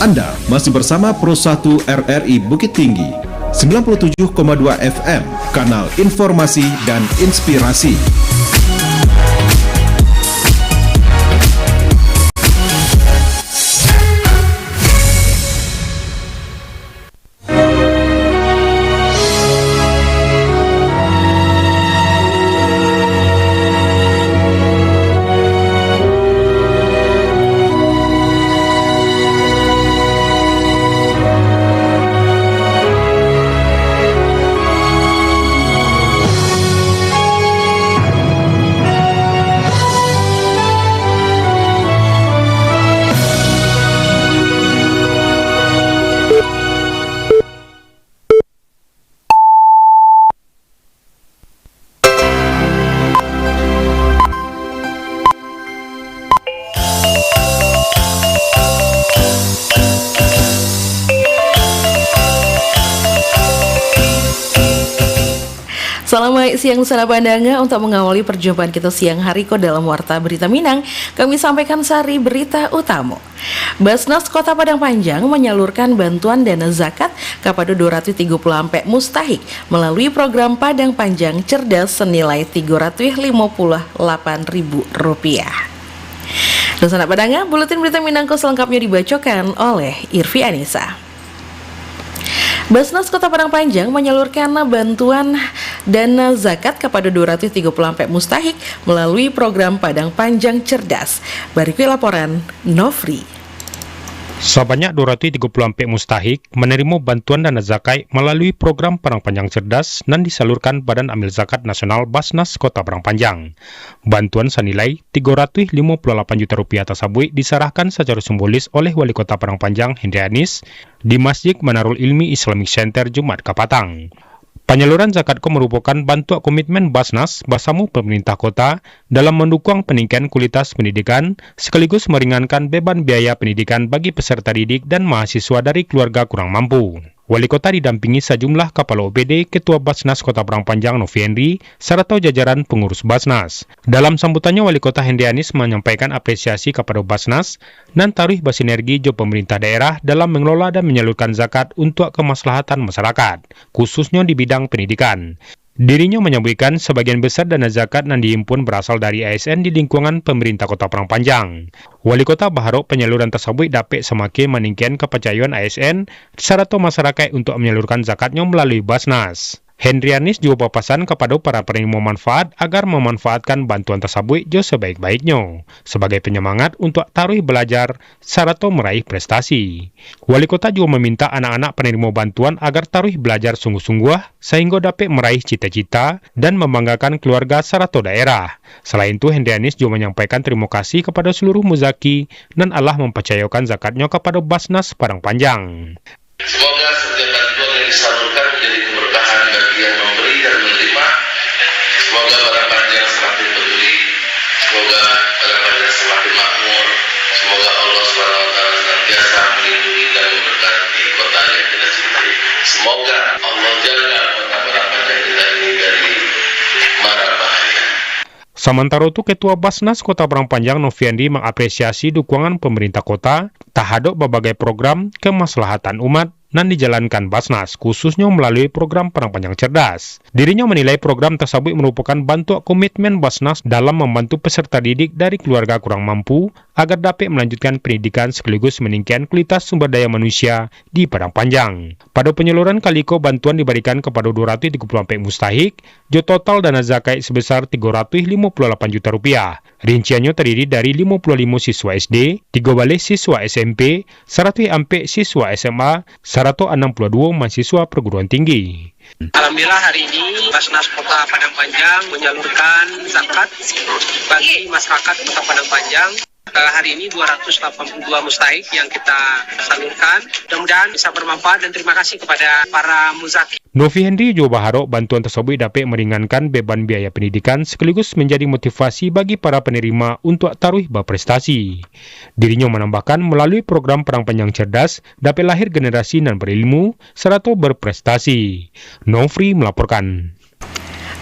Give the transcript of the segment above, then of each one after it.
Anda masih bersama Pro 1 RRI Bukit Tinggi, 97,2 FM, kanal informasi dan inspirasi. Selamat siang Nusana Pandanga. Untuk mengawali perjumpaan kita siang hari dalam Warta Berita Minang, kami sampaikan sari berita utama. Basnas Kota Padang Panjang menyalurkan bantuan dana zakat kepada 230 ampek mustahik melalui program Padang Panjang Cerdas senilai Rp358.000. Nusana Pandanga, buletin berita Minangko selengkapnya dibacakan oleh Irfi Anissa. Basnas Kota Padang Panjang menyalurkan bantuan dana zakat kepada 230 ampek mustahik melalui program Padang Panjang Cerdas. Berikut laporan Nofri. Sebanyak 230 ampek mustahik menerima bantuan dana zakat melalui program Padang Panjang Cerdas dan disalurkan Badan Amil Zakat Nasional Basnas Kota Padang Panjang. Bantuan senilai Rp358 juta tersebut diserahkan secara simbolis oleh Wali Kota Padang Panjang Hendrianis di Masjid Manarul Ilmi Islamic Center Jumat Kapatang. Penyaluran zakat merupakan bantuan komitmen Basnas bersama pemerintah kota dalam mendukung peningkatan kualitas pendidikan sekaligus meringankan beban biaya pendidikan bagi peserta didik dan mahasiswa dari keluarga kurang mampu. Wali Kota didampingi sejumlah kepala OPD, Ketua Basnas Kota Padang Panjang Novi Henry, serta jajaran pengurus Basnas. Dalam sambutannya, Wali Kota Hendrianis menyampaikan apresiasi kepada Basnas dan taruh bersinergi jo pemerintah daerah dalam mengelola dan menyalurkan zakat untuk kemaslahatan masyarakat, khususnya di bidang pendidikan. Dirinya menyebutkan sebagian besar dana zakat yang dihimpun berasal dari ASN di lingkungan pemerintah Kota Padang Panjang. Wali Kota berharap penyaluran tersebut dapat semakin meningkatkan kepercayaan ASN serta masyarakat untuk menyalurkan zakatnya melalui Basnas. Hendrianis juga berpesan kepada para penerima manfaat agar memanfaatkan bantuan tersebut jo sebaik-baiknya sebagai penyemangat untuk taruh belajar serta meraih prestasi. Wali Kota juga meminta anak-anak penerima bantuan agar taruh belajar sungguh-sungguh sehingga dapat meraih cita-cita dan membanggakan keluarga serta daerah. Selain itu, Hendrianis juga menyampaikan terima kasih kepada seluruh muzaki dan Allah mempercayakan zakatnya kepada Basnas Padang Panjang. Semoga setiap bantuan yang disalurkan menjadi keberkahan bagi yang memberi dan menerima. Semoga Padang Panjang semakin peduli. Semoga Padang Panjang semakin makmur. Semoga Allah SWT senantiasa melindungi dan memberkati kota yang kita cintai. Semoga Allah jaga kota Padang Panjang kita ini dari mara bahaya. Sementara itu, Ketua Basnas Kota Padang Panjang Novi Henry mengapresiasi dukungan pemerintah kota terhadap berbagai program kemaslahatan umat dan dijalankan Basnas, khususnya melalui program Padang Panjang Cerdas. Dirinya menilai program tersebut merupakan bantuan komitmen Basnas dalam membantu peserta didik dari keluarga kurang mampu agar dapat melanjutkan pendidikan sekaligus meningkatkan kualitas sumber daya manusia di Padang Panjang. Pada penyaluran kaliko bantuan diberikan kepada 230 ampek mustahik, jo total dana zakat sebesar Rp358 juta. Rinciannya terdiri dari 55 siswa SD, 3 balik siswa SMP, 100 ampek siswa SMA, 162 mahasiswa perguruan tinggi. Alhamdulillah hari ini Basnas Kota Padang Panjang menyalurkan zakat bagi masyarakat Kota Padang Panjang. Hari ini 282 mustahik yang kita salurkan. Mudah-mudahan bisa bermanfaat dan terima kasih kepada para muzaki. Novi Henry juga berharap bantuan tersebut dapat meringankan beban biaya pendidikan sekaligus menjadi motivasi bagi para penerima untuk taruh berprestasi. Dirinya menambahkan melalui program Padang Panjang Cerdas dapat lahir generasi yang berilmu serta berprestasi. Nofri melaporkan.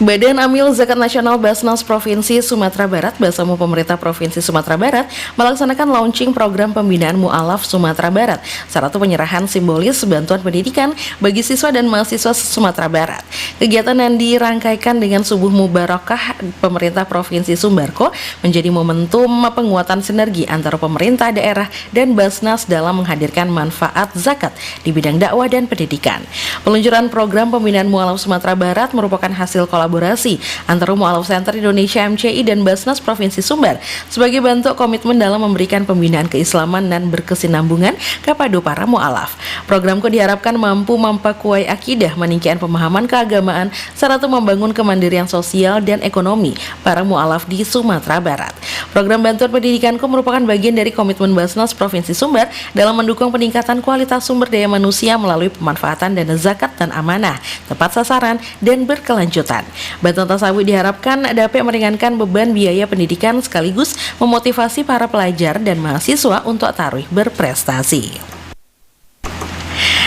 Badan Amil Zakat Nasional Basnas Provinsi Sumatera Barat bersama pemerintah Provinsi Sumatera Barat melaksanakan launching program pembinaan Mu'alaf Sumatera Barat, satu penyerahan simbolis bantuan pendidikan bagi siswa dan mahasiswa Sumatera Barat. Kegiatan yang dirangkaikan dengan subuh mubarakah pemerintah Provinsi Sumbarko menjadi momentum penguatan sinergi antara pemerintah daerah dan Basnas dalam menghadirkan manfaat zakat di bidang dakwah dan pendidikan. Peluncuran program pembinaan Mu'alaf Sumatera Barat merupakan hasil kolaborasi antara Mu'alaf Center Indonesia MCI dan Basnas Provinsi Sumbar sebagai bentuk komitmen dalam memberikan pembinaan keislaman dan berkesinambungan kepada para mu'alaf. Programku diharapkan mampu memperkuat akidah, meningkatkan pemahaman keagamaan, serta membangun kemandirian sosial dan ekonomi para mu'alaf di Sumatera Barat. Program bantuan pendidikanku merupakan bagian dari komitmen Basnas Provinsi Sumbar dalam mendukung peningkatan kualitas sumber daya manusia melalui pemanfaatan dana zakat dan amanah, tepat sasaran, dan berkelanjutan. Bantuan tersebut diharapkan dapat meringankan beban biaya pendidikan sekaligus memotivasi para pelajar dan mahasiswa untuk taruh berprestasi.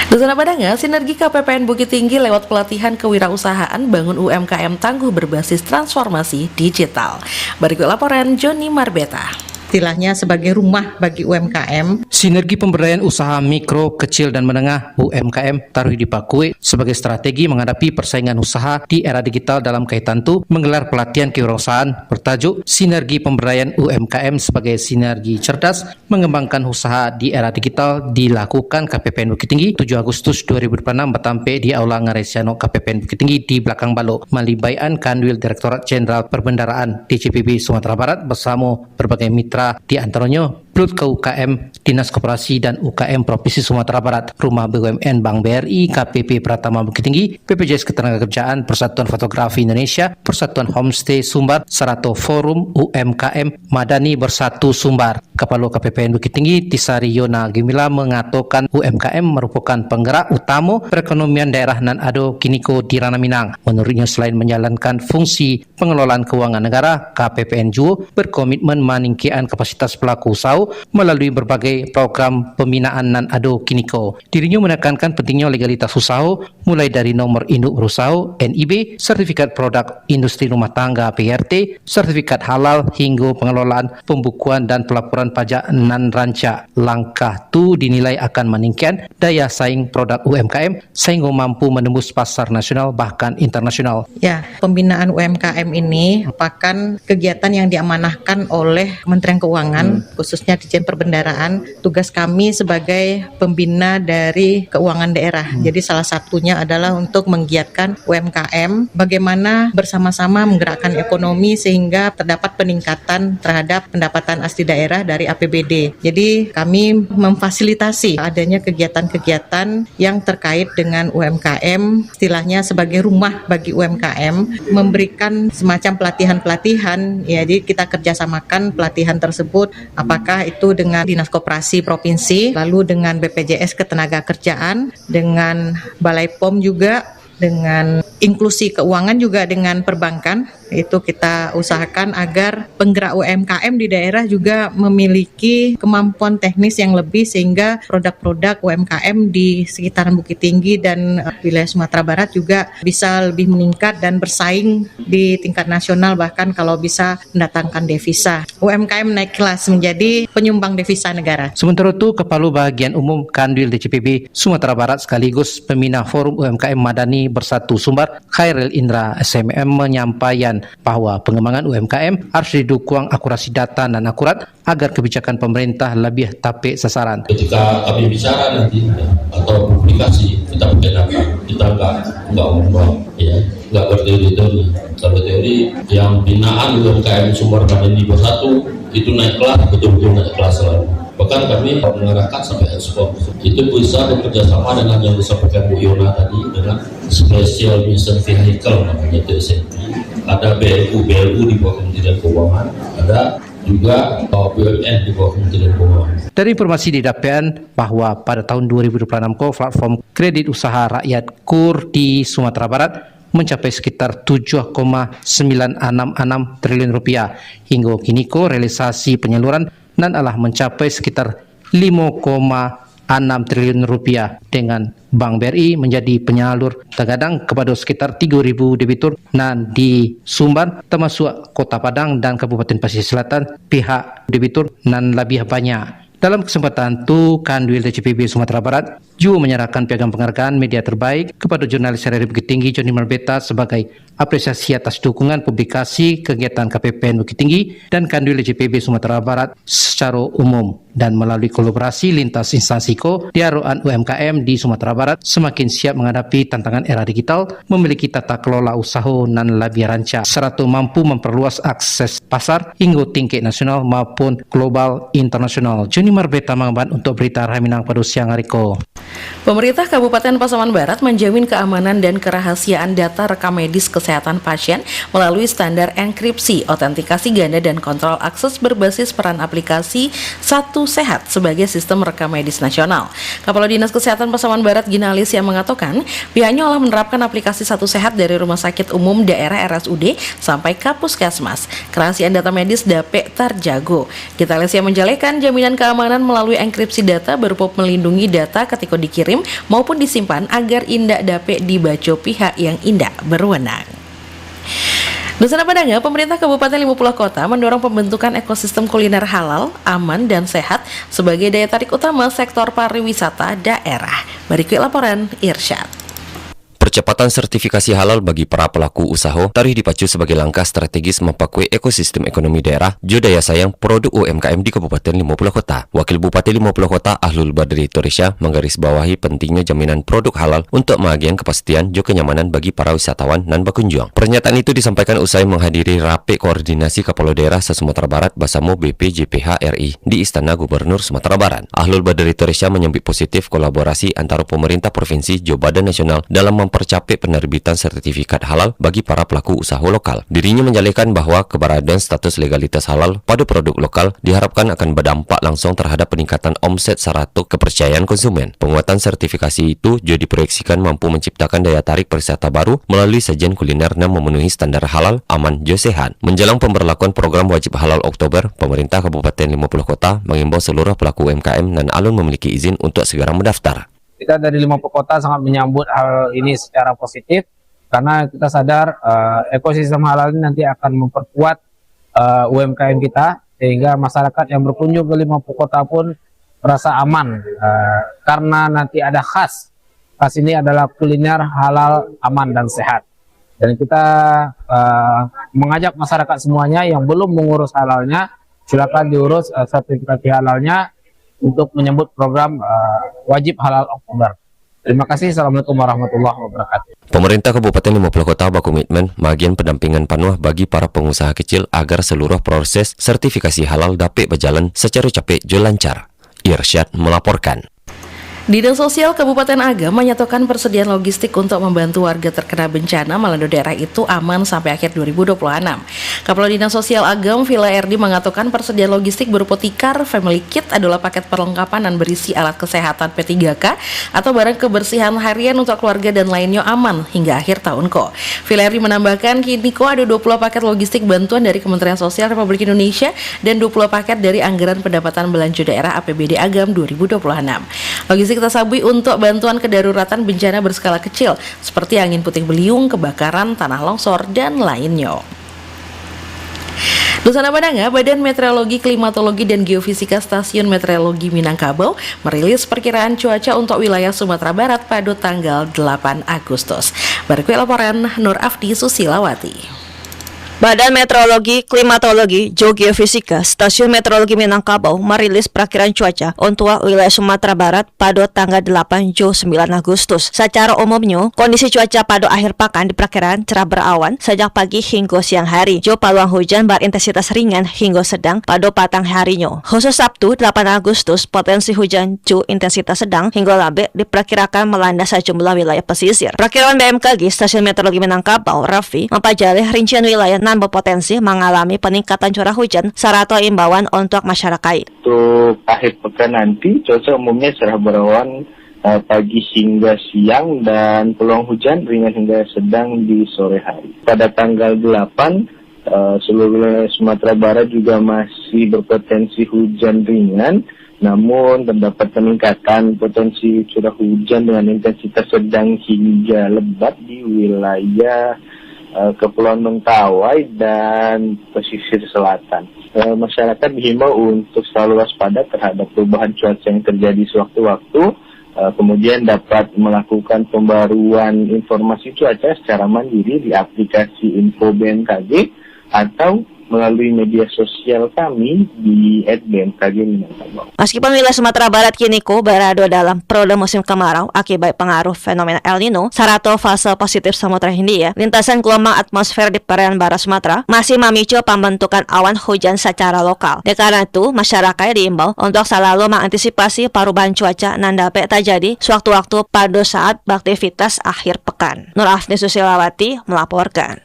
Di sana Padanga, sinergi KPPN Bukit Tinggi lewat pelatihan kewirausahaan bangun UMKM tangguh berbasis transformasi digital. Berikut laporan Joni Marbeta. Istilahnya sebagai rumah bagi UMKM. Sinergi pemberdayaan usaha mikro, kecil, dan menengah UMKM taruh dipakui sebagai strategi menghadapi persaingan usaha di era digital. Dalam kaitan itu, menggelar pelatihan kewirausahaan bertajuk Sinergi Pemberdayaan UMKM sebagai Sinergi Cerdas Mengembangkan Usaha di Era Digital dilakukan KPPN Bukit Tinggi 7 Agustus 2026 bertampil di Aula Ngaresiano KPPN Bukit Tinggi di Belakang Balok, melibatkan Kanwil Direktorat Jenderal Perbendaraan DCPB Sumatera Barat bersama berbagai mitra, di antaranya Plut KUKM, Dinas Koperasi dan UKM Provinsi Sumatera Barat, Rumah BUMN Bank BRI, KPP Pratama Bukit Tinggi, BPJS Ketenagakerjaan, Persatuan Fotografi Indonesia, Persatuan Homestay Sumbar, Sarato Forum UMKM Madani Bersatu Sumbar. Kepala KPPN Bukit Tinggi, Tisari Yona Gimila mengatakan UMKM merupakan penggerak utama perekonomian daerah nan ado kiniko di Ranah Minang. Menurutnya, selain menjalankan fungsi pengelolaan keuangan negara, KPPN juga berkomitmen meningkatkan kapasitas pelaku usaha melalui berbagai program pembinaan nan ado kiniko. Dirinya menekankan pentingnya legalitas usaha mulai dari nomor induk berusaha NIB, sertifikat produk industri rumah tangga PRT, sertifikat halal hingga pengelolaan pembukuan dan pelaporan pajak nan rancak. Langkah itu dinilai akan meningkatkan daya saing produk UMKM sehingga mampu menembus pasar nasional bahkan internasional. Ya, pembinaan UMKM ini merupakan kegiatan yang diamanahkan oleh Kementerian Keuangan, khususnya Ditjen Perbendaraan. Tugas kami sebagai pembina dari keuangan daerah. Jadi salah satunya adalah untuk menggiatkan UMKM, bagaimana bersama-sama menggerakkan ekonomi sehingga terdapat peningkatan terhadap pendapatan asli daerah dari APBD. Jadi kami memfasilitasi adanya kegiatan-kegiatan yang terkait dengan UMKM, istilahnya sebagai rumah bagi UMKM, memberikan semacam pelatihan-pelatihan. Ya, jadi kita kerjasamakan pelatihan tersebut, apakah itu dengan Dinas Koperasi Provinsi, lalu dengan BPJS Ketenagakerjaan, dengan Balai POM juga, dengan inklusi keuangan juga dengan perbankan. Itu kita usahakan agar penggerak UMKM di daerah juga memiliki kemampuan teknis yang lebih sehingga produk-produk UMKM di sekitaran Bukit Tinggi dan wilayah Sumatera Barat juga bisa lebih meningkat dan bersaing di tingkat nasional, bahkan kalau bisa mendatangkan devisa. UMKM naik kelas menjadi penyumbang devisa negara. Sementara itu, Kepala Bagian Umum Kanwil DCPB Sumatera Barat sekaligus pembina Forum UMKM Madani Bersatu Sumbar, Khairil Indra SMM menyampaikan bahwa pengembangan UMKM harus didukung akurasi data dan akurat agar kebijakan pemerintah lebih tepat sasaran. Ketika kami bicara nanti atau publikasi, kita pakai data, kita nggak ngomong, ya, nggak berteori-teori. Kalau teori yang binaan UMKM Sumbar Madani Bersatu itu naik kelas, betul-betul naik kelas selalu. Bahkan kami mengarahkan sampai ekspor. Itu bisa bekerja sama dengan yang disampaikan Bu Yona tadi dengan Special Mission Vehicle namanya TSMP. Ada BLU di bawah Kementerian Keuangan, ada juga BUMN di bawah Kementerian Keuangan. Dari informasi didapatkan bahwa pada tahun 2026 platform kredit usaha rakyat KUR di Sumatera Barat mencapai sekitar 7,966 triliun rupiah. Hingga kini realisasi penyaluran nan alah mencapai sekitar 5,8 triliun rupiah dengan Bank BRI menjadi penyalur terkadang kepada sekitar 3.000 debitur nan di Sumbar termasuk Kota Padang dan Kabupaten Pasir Selatan pihak debitur nan lebih banyak. Dalam kesempatan itu, Kanwil DJPB Sumatera Barat juga menyerahkan piagam penghargaan media terbaik kepada jurnalis RRI Bukit Tinggi Joni Marbeta sebagai apresiasi atas dukungan publikasi kegiatan KPPN Bukit Tinggi dan Kanwil DJPB Sumatera Barat secara umum, dan melalui kolaborasi lintas instansi diharapkan UMKM di Sumatera Barat semakin siap menghadapi tantangan era digital, memiliki tata kelola usaha dan lebih rancak serta mampu memperluas akses pasar hingga tingkat nasional maupun global internasional. Joni Marbeta mengemban untuk berita Raminang pada siang hari ko. Pemerintah Kabupaten Pasaman Barat menjamin keamanan dan kerahasiaan data rekam medis kesehatan pasien melalui standar enkripsi, autentikasi ganda dan kontrol akses berbasis peran aplikasi Satu Sehat sebagai sistem rekam medis nasional. Kepala Dinas Kesehatan Pasaman Barat Ginalis yang mengatakan pihaknya telah menerapkan aplikasi Satu Sehat dari Rumah Sakit Umum Daerah RSUD sampai ke Puskesmas. Kerahasiaan data medis dapat terjaga. Ginalis yang menjalekan jaminan keamanan melalui enkripsi data berupa melindungi data ketika dikirim maupun disimpan agar indak dapat dibaca pihak yang indak berwenang. Dusana Padanga, pemerintah Kabupaten 50 Kota mendorong pembentukan ekosistem kuliner halal, aman, dan sehat sebagai daya tarik utama sektor pariwisata daerah. Berikut laporan Irsyad. Percepatan sertifikasi halal bagi para pelaku usaha tarih dipacu sebagai langkah strategis memperkuat ekosistem ekonomi daerah daya sayang produk UMKM di Kabupaten 50 Kota. Wakil Bupati 50 Kota Ahlul Badri Torisha menggarisbawahi pentingnya jaminan produk halal untuk mengagian kepastian juga kenyamanan bagi para wisatawan dan berkunjung. Pernyataan itu disampaikan usai menghadiri rapat koordinasi Kepala Daerah se-Sumatera Barat bersama BPJPH RI di Istana Gubernur Sumatera Barat. Ahlul Badri Torisha menyambut positif kolaborasi antara pemerintah provinsi dan Badan Nasional dalam mempercapai penerbitan sertifikat halal bagi para pelaku usaha lokal. Dirinya menjelaskan bahwa keberadaan status legalitas halal pada produk lokal diharapkan akan berdampak langsung terhadap peningkatan omset serta kepercayaan konsumen. Penguatan sertifikasi itu juga diproyeksikan mampu menciptakan daya tarik pariwisata baru melalui sajian kuliner yang memenuhi standar halal, aman, dan sehat. Menjelang pemberlakuan program wajib halal Oktober, pemerintah Kabupaten 50 Kota mengimbau seluruh pelaku UMKM dan alun memiliki izin untuk segera mendaftar. Kita dari 50 Kota sangat menyambut hal ini secara positif karena kita sadar ekosistem halal ini nanti akan memperkuat UMKM kita sehingga masyarakat yang berkunjung ke 50 Kota pun merasa aman karena nanti ada khas ini adalah kuliner halal, aman, dan sehat. Dan kita mengajak masyarakat semuanya yang belum mengurus halalnya silakan diurus sertifikasi halalnya untuk menyambut program wajib halal Oktober. Terima kasih. Assalamualaikum warahmatullahi wabarakatuh. Pemerintah Kabupaten 50 Kota berkomitmen bagian pendampingan penuh bagi para pengusaha kecil agar seluruh proses sertifikasi halal dapat berjalan secara cepat dan lancar. Irsyad melaporkan. Dinas Sosial Kabupaten Agam menyatakan persediaan logistik untuk membantu warga terkena bencana melanda daerah itu aman sampai akhir 2026. Kepala Dinas Sosial Agam, Villa RD, mengatakan persediaan logistik berupa tikar, family kit adalah paket perlengkapan dan berisi alat kesehatan P3K atau barang kebersihan harian untuk keluarga dan lainnya aman hingga akhir tahun ko. Villa RD menambahkan kini ko ada 20 paket logistik bantuan dari Kementerian Sosial Republik Indonesia dan 20 paket dari Anggaran Pendapatan Belanja Daerah APBD Agam 2026. Logistik tersabui untuk bantuan kedaruratan bencana berskala kecil seperti angin puting beliung, kebakaran, tanah longsor, dan lainnya. Dusana Padanga, Badan Meteorologi, Klimatologi, dan Geofisika Stasiun Meteorologi Minangkabau merilis perkiraan cuaca untuk wilayah Sumatera Barat pada tanggal 8 Agustus. Berikut laporan Nur Afdi Susilawati. Badan Meteorologi, Klimatologi, Geofisika Stasiun Meteorologi Minangkabau merilis perkiraan cuaca untuk wilayah Sumatera Barat pada tanggal 8 hingga 9 Agustus. Secara umumnya, kondisi cuaca pada akhir pekan diperkirakan cerah berawan sejak pagi hingga siang hari. Peluang hujan berintensitas ringan hingga sedang pada petang harinya. Khusus Sabtu 8 Agustus, potensi hujan intensitas sedang hingga lebat diperkirakan melanda sejumlah wilayah pesisir. Perkiraan BMKG Stasiun Meteorologi Minangkabau, Raffi, mempelajari rincian wilayah nan berpotensi mengalami peningkatan curah hujan serta imbauan untuk masyarakat. Untuk akhir pekan nanti cuaca umumnya cerah berawan pagi hingga siang dan peluang hujan ringan hingga sedang di sore hari. Pada tanggal 8 seluruh wilayah Sumatera Barat juga masih berpotensi hujan ringan Namun terdapat peningkatan potensi curah hujan dengan intensitas sedang hingga lebat di wilayah Kepulauan Mentawai dan pesisir selatan. Masyarakat dihimbau untuk selalu waspada terhadap perubahan cuaca yang terjadi sewaktu-waktu, kemudian dapat melakukan pembaruan informasi cuaca secara mandiri di aplikasi Info BMKG atau melalui media sosial kami di @bmkg Minangkabau. Meskipun wilayah Sumatera Barat kini berada dalam periode musim kemarau akibat pengaruh fenomena El Nino serta fase positif Samudra Hindia, lintasan gelombang atmosfer di perairan barat Sumatera masih memicu pembentukan awan hujan secara lokal. Karena itu, masyarakat diimbau untuk selalu mengantisipasi perubahan cuaca dan dapat terjadi sewaktu-waktu pada saat beraktivitas akhir pekan. Nur Afni Susilawati melaporkan.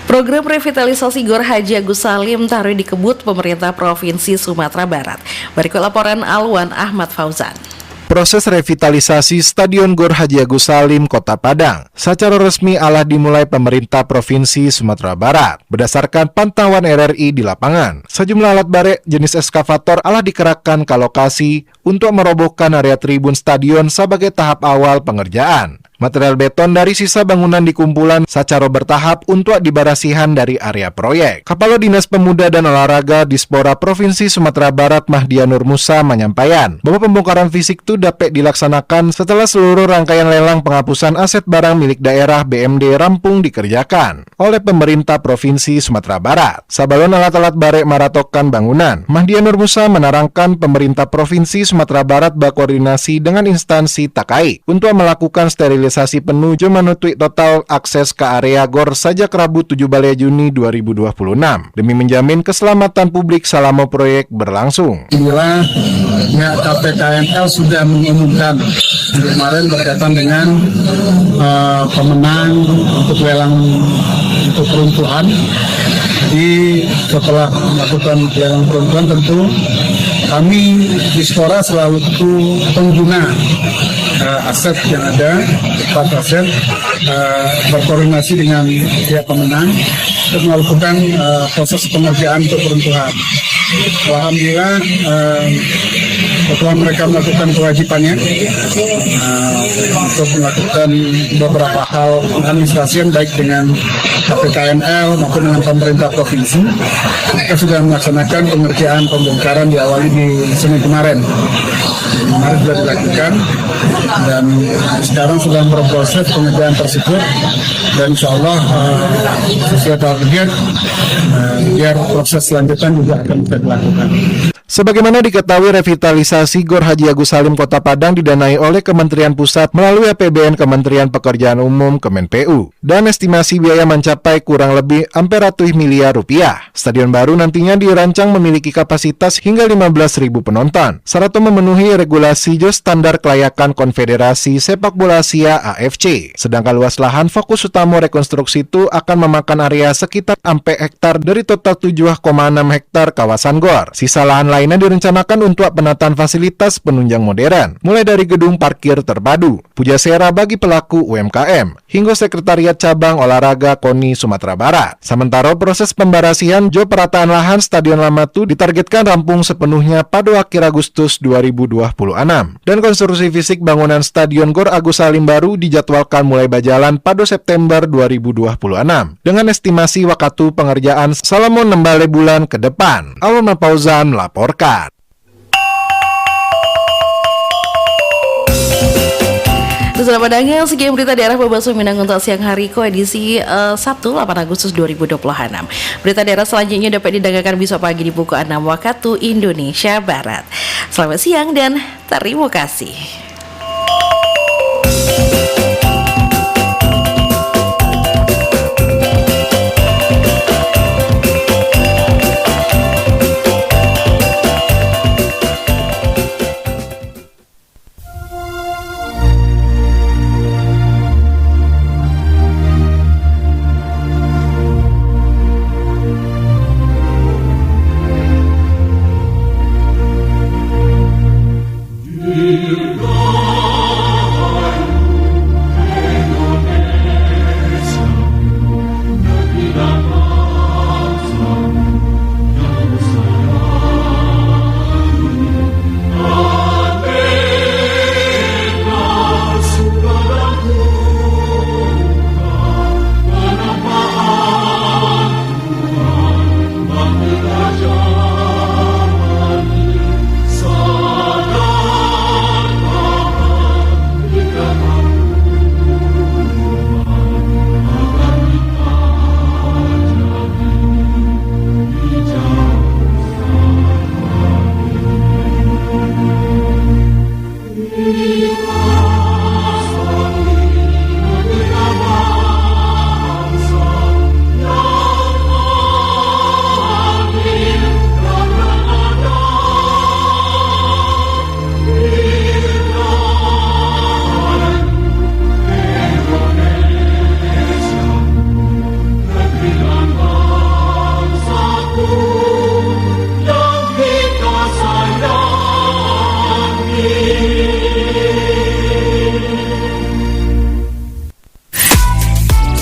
Program revitalisasi Gor Haji Agus Salim Tarui dikebut pemerintah Provinsi Sumatera Barat. Berikut laporan Alwan Ahmad Fauzan. Proses revitalisasi Stadion Gor Haji Agus Salim, Kota Padang, secara resmi alah dimulai pemerintah Provinsi Sumatera Barat. Berdasarkan pantauan RRI di lapangan, sejumlah alat barek jenis eskavator alah dikerahkan ke lokasi untuk merobohkan area tribun stadion sebagai tahap awal pengerjaan. Material beton dari sisa bangunan dikumpulan secara bertahap untuk dibarasihan dari area proyek. Kepala Dinas Pemuda dan Olahraga Dispora Provinsi Sumatera Barat Mahdia Nur Musa menyampaikan bahwa pembongkaran fisik itu dapat dilaksanakan setelah seluruh rangkaian lelang penghapusan aset barang milik daerah BMD rampung dikerjakan oleh pemerintah Provinsi Sumatera Barat. Sabalon alat-alat barek maratokan bangunan, Mahdia Nur Musa menerangkan pemerintah Provinsi Sumatera Barat berkoordinasi dengan instansi terkait untuk melakukan sterilisasi penuh menutup total akses ke area GOR sejak Rabu 7 Juni 2026 demi menjamin keselamatan publik selama proyek berlangsung. Inilah pihak KPKNL sudah mengumumkan kemarin berkaitan dengan pemenang untuk lelang untuk peruntuhan. Jadi setelah melakukan lelang peruntuhan tentu kami Dispora selalu pengguna aset yang ada, aset berkoordinasi dengan pihak pemenang untuk melakukan proses pengerjaan untuk peruntuhan. Alhamdulillah setelah mereka melakukan kewajibannya untuk melakukan beberapa hal administrasi baik dengan KPKNL maupun dengan pemerintah provinsi, kita sudah melaksanakan pengerjaan pembongkaran diawali di Senin kemarin. Kemarin sudah dilakukan dan sekarang sedang berproses pengerjaan tersebut dan insya Allah sesuai target biar proses selanjutnya juga akan bisa dilakukan. Sebagaimana diketahui, revitalisasi Gor Haji Agus Salim Kota Padang didanai oleh Kementerian Pusat melalui APBN Kementerian Pekerjaan Umum Kemenpu dan estimasi biaya mencapai kurang lebih hampir ratusan miliar rupiah. Stadion baru nantinya dirancang memiliki kapasitas hingga 15.000 penonton, serta memenuhi regulasi standar kelayakan Konfederasi Sepak Bola Asia AFC. Sedangkan luas lahan fokus utama rekonstruksi itu akan memakan area sekitar 4 hektar dari total 7,6 hektar kawasan GOR. Sisa lahan lainnya direncanakan untuk penataan fasilitas penunjang modern, mulai dari gedung parkir terpadu, pujasera bagi pelaku UMKM, hingga sekretariat cabang olahraga KONI Sumatera Barat. Sementara proses pembarasihan perataan lahan stadion lama itu ditargetkan rampung sepenuhnya pada akhir Agustus 2026. Dan konstruksi fisik bangunan Stadion Gor Agus Salim baru dijadwalkan mulai berjalan pada September 2026 dengan estimasi waktu pengerjaan selama 16 bulan ke depan. Alwan Fauzan melaporkan. Selamat datang sekian berita daerah Babasuh Minang untuk siang hari edisi Sabtu 8 Agustus 2026. Berita daerah selanjutnya dapat didengarkan besok pagi di pukul 6 waktu Indonesia Barat. Selamat siang dan terima kasih.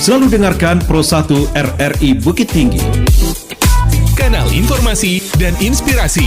Selalu dengarkan Pro 1 RRI Bukit Tinggi. Kanal informasi dan inspirasi.